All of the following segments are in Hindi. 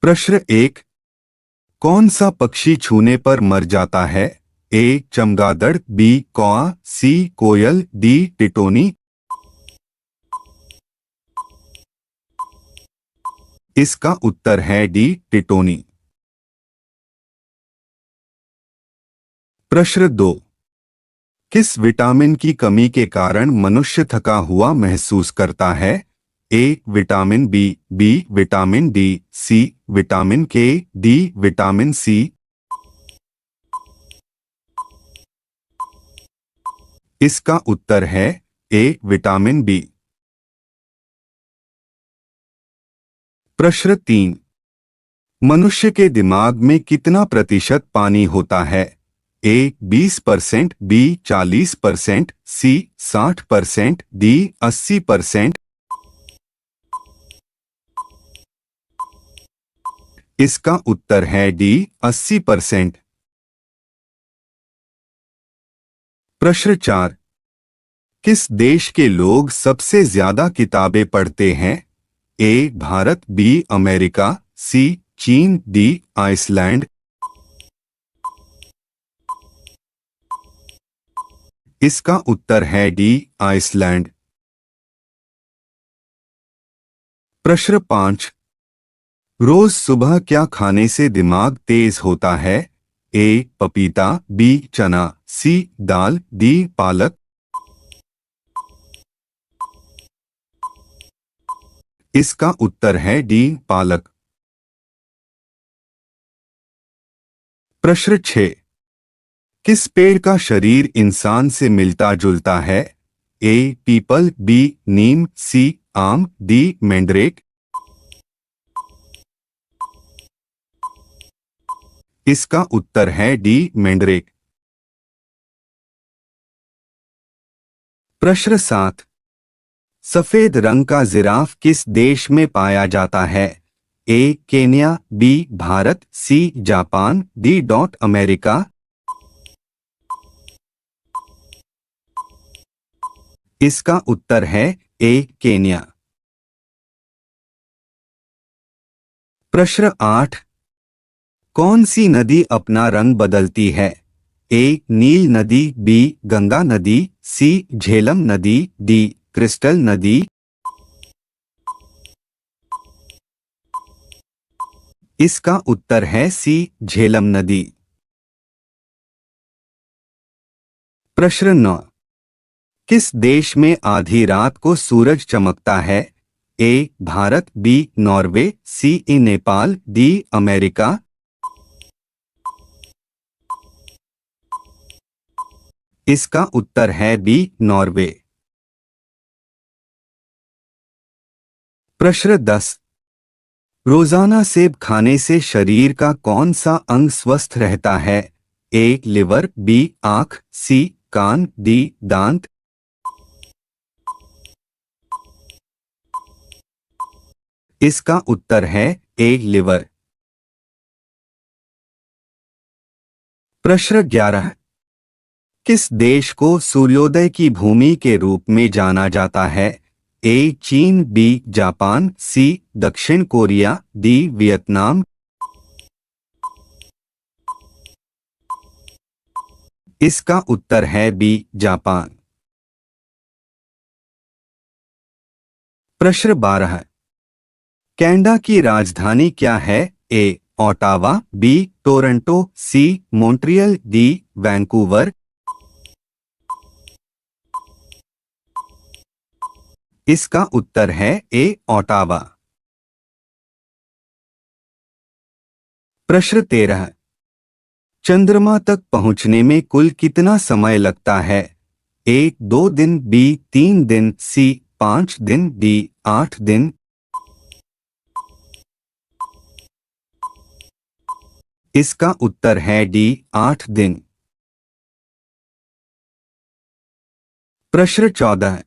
प्रश्न 1। कौन सा पक्षी छूने पर मर जाता है? ए चमगादड़, बी कौआ, सी कोयल, डी टिटोनी। इसका उत्तर है डी टिटोनी। प्रश्न 2। किस विटामिन की कमी के कारण मनुष्य थका हुआ महसूस करता है? A vitamin B, B vitamin D, C vitamin K, D vitamin C. इसका उत्तर है ए विटामिन बी। प्रश्न 3। मनुष्य के दिमाग में कितना प्रतिशत पानी होता है? ए 20%, बी 40%, सी 60%, डी 80%। इसका उत्तर है डी 80%। प्रश्न 4। किस देश के लोग सबसे ज्यादा किताबें पढ़ते हैं? ए भारत, बी अमेरिका, सी चीन, डी आइसलैंड। इसका उत्तर है डी आइसलैंड। प्रश्न 5। रोज सुबह क्या खाने से दिमाग तेज होता है? ए पपीता, बी चना, सी दाल, डी पालक। इसका उत्तर है डी पालक। प्रश्न 6। किस पेड़ का शरीर इंसान से मिलता जुलता है? ए पीपल, बी नीम, सी आम, डी मैंड्रेक। इसका उत्तर है डी मैंड्रेक। प्रश्न 7। सफेद रंग का जिराफ किस देश में पाया जाता है? A Kenya, B Bharat, C Japan, D America. इसका उत्तर है ए केन्या। प्रश्न 8। कौन सी नदी अपना रंग बदलती है? ए नील नदी, बी गंगा नदी, सी झेलम नदी, डी क्रिस्टल नदी। इसका उत्तर है सी झेलम नदी। प्रश्न 9। किस देश में आधी रात को सूरज चमकता है? ए भारत, बी नॉर्वे, सी नेपाल, डी अमेरिका। इसका उत्तर है बी नॉर्वे। प्रश्न 10। रोजाना सेब खाने से शरीर का कौन सा अंग स्वस्थ रहता है? ए लिवर, बी आंख, सी कान, डी दांत। इसका उत्तर है ए लिवर। प्रश्न 11। किस देश को सूर्योदय की भूमि के रूप में जाना जाता है? ए चीन, बी जापान, सी दक्षिण कोरिया, डी वियतनाम। इसका उत्तर है बी जापान। प्रश्न 12। कनाडा की राजधानी क्या है? ए ओटावा, बी टोरंटो, सी मॉन्ट्रियल, डी वैंकूवर। इसका उत्तर है ए ओटावा। प्रश्न 13। चंद्रमा तक पहुंचने में कुल कितना समय लगता है? ए 2 दिन, बी 3 दिन, सी 5 दिन, डी 8 दिन। इसका उत्तर है डी 8 दिन। प्रश्न 14।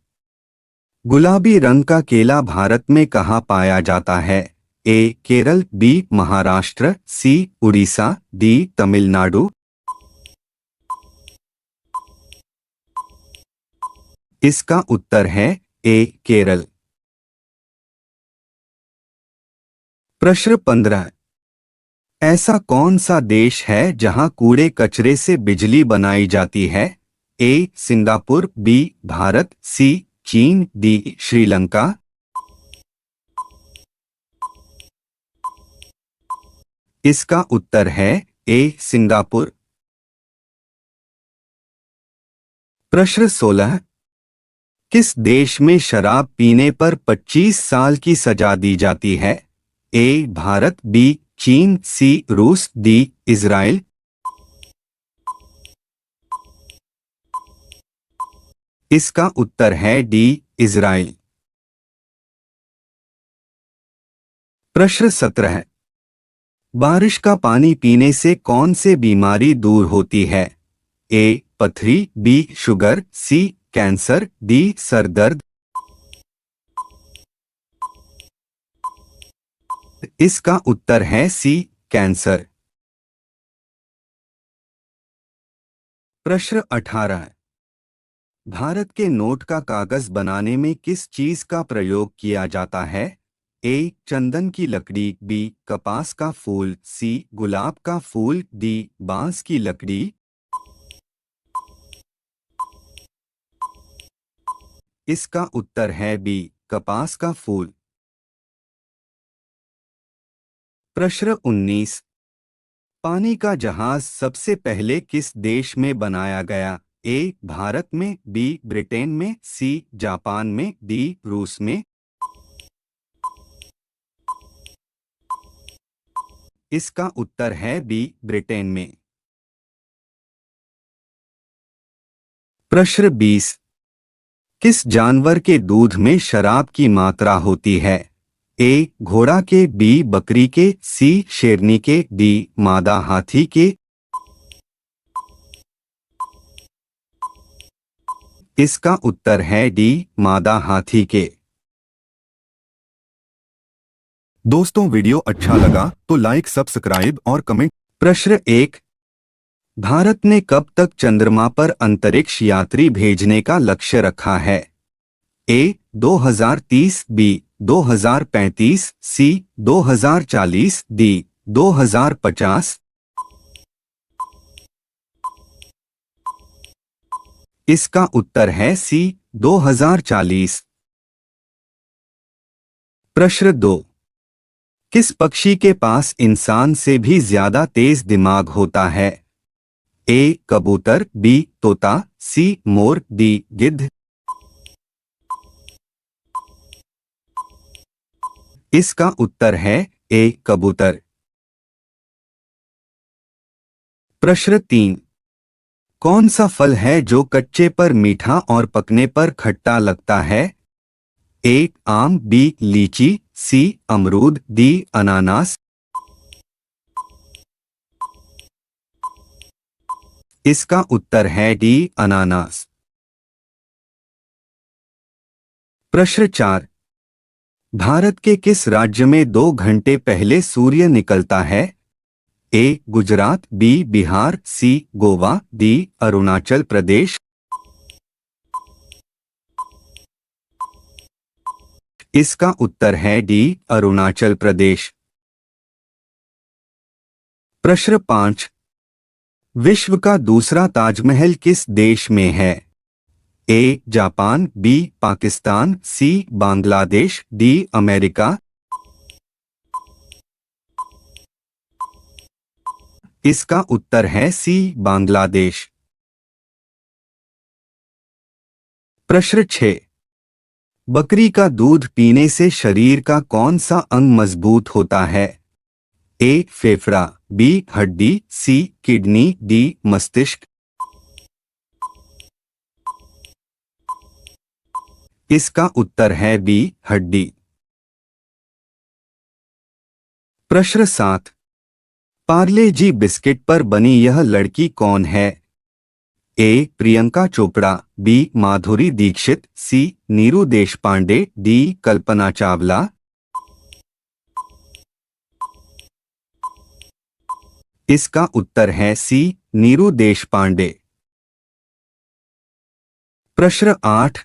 गुलाबी रंग का केला भारत में कहाँ पाया जाता है? ए केरल, बी महाराष्ट्र, सी उड़ीसा, डी तमिलनाडु। इसका उत्तर है ए केरल। प्रश्न 15। ऐसा कौन सा देश है जहां कूड़े कचरे से बिजली बनाई जाती है? ए सिंगापुर, बी भारत, सी चीन, डी श्रीलंका। इसका उत्तर है ए सिंगापुर। प्रश्न 16। किस देश में शराब पीने पर 25 साल की सजा दी जाती है? ए भारत, बी चीन, सी रूस, डी इजराइल। इसका उत्तर है डी इजराइल। प्रश्न 17। बारिश का पानी पीने से कौन से बीमारी दूर होती है? ए पथरी, बी शुगर, सी कैंसर, डी सर दर्द। इसका उत्तर है सी कैंसर। प्रश्न 18। भारत के नोट का कागज बनाने में किस चीज का प्रयोग किया जाता है? ए चंदन की लकड़ी, बी कपास का फूल, सी गुलाब का फूल, डी बांस की लकड़ी। इसका उत्तर है बी कपास का फूल। प्रश्न 19। पानी का जहाज सबसे पहले किस देश में बनाया गया? ए भारत में, बी ब्रिटेन में, सी जापान में, डी रूस में। इसका उत्तर है बी ब्रिटेन में। प्रश्न 20। किस जानवर के दूध में शराब की मात्रा होती है? ए घोड़ा के, बी बकरी के, सी शेरनी के, डी मादा हाथी के। इसका उत्तर है डी मादा हाथी के। दोस्तों, वीडियो अच्छा लगा तो लाइक, सब्सक्राइब और कमेंट। प्रश्न 1। भारत ने कब तक चंद्रमा पर अंतरिक्ष यात्री भेजने का लक्ष्य रखा है? ए 2030, बी 2035, सी 2040, डी 2050। इसका उत्तर है सी 2040। प्रश्न 2। किस पक्षी के पास इंसान से भी ज्यादा तेज दिमाग होता है? ए कबूतर, बी तोता, सी मोर, डी गिद्ध। इसका उत्तर है ए कबूतर। प्रश्न 3। कौन सा फल है जो कच्चे पर मीठा और पकने पर खट्टा लगता है? ए आम, बी लीची, सी अमरूद, डी अनानास। इसका उत्तर है डी अनानास। प्रश्न 4। भारत के किस राज्य में 2 घंटे पहले सूर्य निकलता है? ए गुजरात, बी बिहार, सी गोवा, डी अरुणाचल प्रदेश। इसका उत्तर है डी अरुणाचल प्रदेश। प्रश्न 5। विश्व का दूसरा ताजमहल किस देश में है? A Japan, B Pakistan, C Bangladesh, D America. इसका उत्तर है सी बांग्लादेश। प्रश्न 6। बकरी का दूध पीने से शरीर का कौन सा अंग मजबूत होता है? ए फेफड़ा, बी हड्डी, सी किडनी, डी मस्तिष्क। इसका उत्तर है बी हड्डी। प्रश्न 7। पार्ले जी बिस्किट पर बनी यह लड़की कौन है? ए प्रियंका चोपड़ा, बी माधुरी दीक्षित, सी नीरू देशपांडे, डी कल्पना चावला। इसका उत्तर है सी नीरू देशपांडे। प्रश्न 8।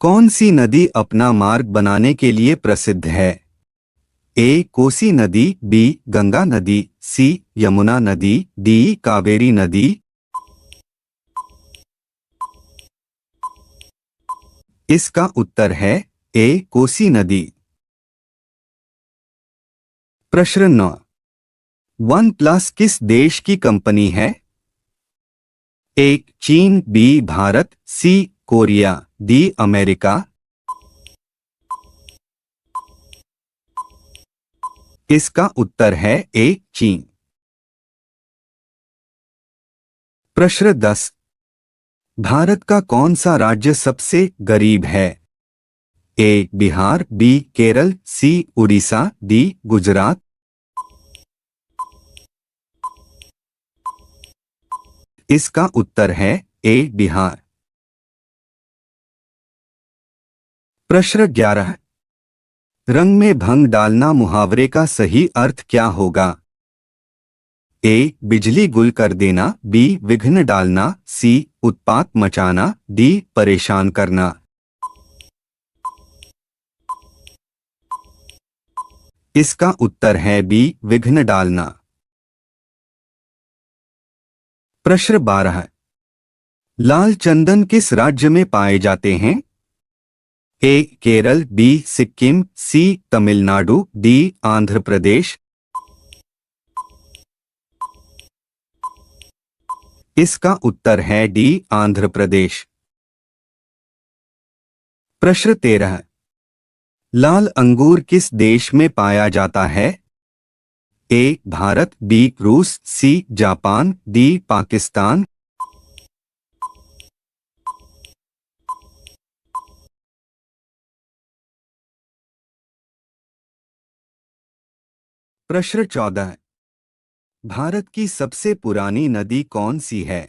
कौन सी नदी अपना मार्ग बनाने के लिए प्रसिद्ध है? ए कोसी नदी, बी गंगा नदी, सी यमुना नदी, डी कावेरी नदी। इसका उत्तर है ए कोसी नदी। प्रश्न 9। वन प्लस किस देश की कंपनी है? ए चीन, बी भारत, सी कोरिया, डी अमेरिका। इसका उत्तर है ए चीन। प्रश्न 10। भारत का कौन सा राज्य सबसे गरीब है? ए बिहार, बी केरल, सी उड़ीसा, डी गुजरात। इसका उत्तर है ए बिहार। प्रश्न 11। रंग में भंग डालना मुहावरे का सही अर्थ क्या होगा? ए बिजली गुल कर देना, बी विघ्न डालना, सी उत्पात मचाना, डी परेशान करना। इसका उत्तर है बी विघ्न डालना। प्रश्न 12। लाल चंदन किस राज्य में पाए जाते हैं? ए केरल, बी सिक्किम, सी तमिलनाडु, डी आंध्र प्रदेश। इसका उत्तर है डी आंध्र प्रदेश। प्रश्न 13। लाल अंगूर किस देश में पाया जाता है? ए भारत, बी रूस, सी जापान, डी पाकिस्तान। प्रश्न 14। भारत की सबसे पुरानी नदी कौन सी है?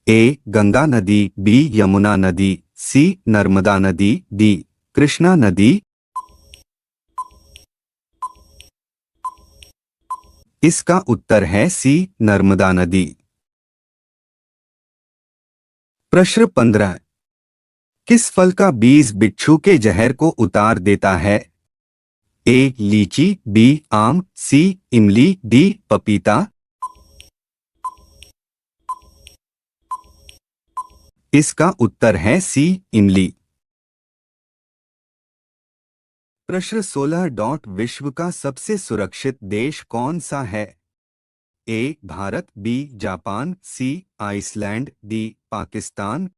ए गंगा नदी, बी यमुना नदी, सी नर्मदा नदी, डी कृष्णा नदी। इसका उत्तर है सी नर्मदा नदी। प्रश्न 15। किस फल का बीज बिच्छू के जहर को उतार देता है? ए लीची, बी आम, सी इमली, डी पपीता। इसका उत्तर है सी इमली। प्रश्न 16। विश्व का सबसे सुरक्षित देश कौन सा है? ए भारत, बी जापान, सी आइसलैंड, डी पाकिस्तान।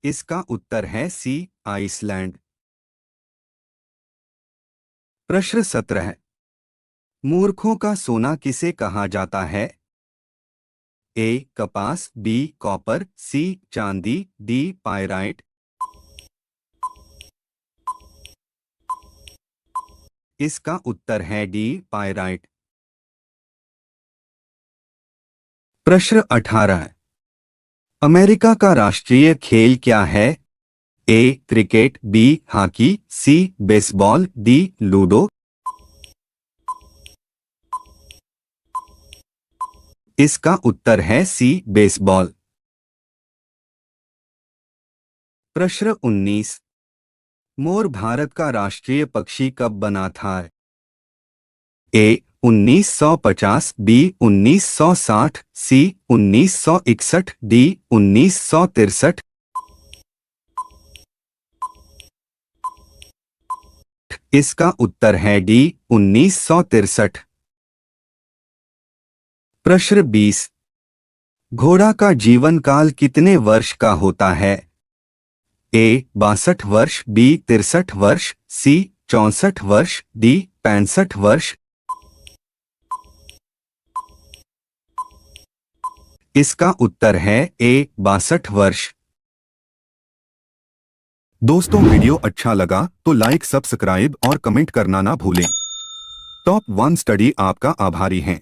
इसका उत्तर है सी आइसलैंड। प्रश्न 17। मूर्खों का सोना किसे कहा जाता है? ए कपास, बी कॉपर, सी चांदी, डी पायराइट। इसका उत्तर है डी पायराइट। प्रश्न 18। अमेरिका का राष्ट्रीय खेल क्या है? ए क्रिकेट, बी हॉकी, सी बेसबॉल, डी लूडो। इसका उत्तर है सी बेसबॉल। प्रश्न 19। मोर भारत का राष्ट्रीय पक्षी कब बना था? ए 1950, बी 1960, सी 1961, डी 1963। इसका उत्तर है डी 1963। प्रश्न 20। घोड़ा का जीवन काल कितने वर्ष का होता है? ए 62 वर्ष, बी 63 वर्ष, सी 64 वर्ष, डी 65 वर्ष। इसका उत्तर है ए 62 वर्ष। दोस्तों, वीडियो अच्छा लगा तो लाइक, सब्सक्राइब और कमेंट करना ना भूलें। टॉप 1 स्टडी आपका आभारी हैं।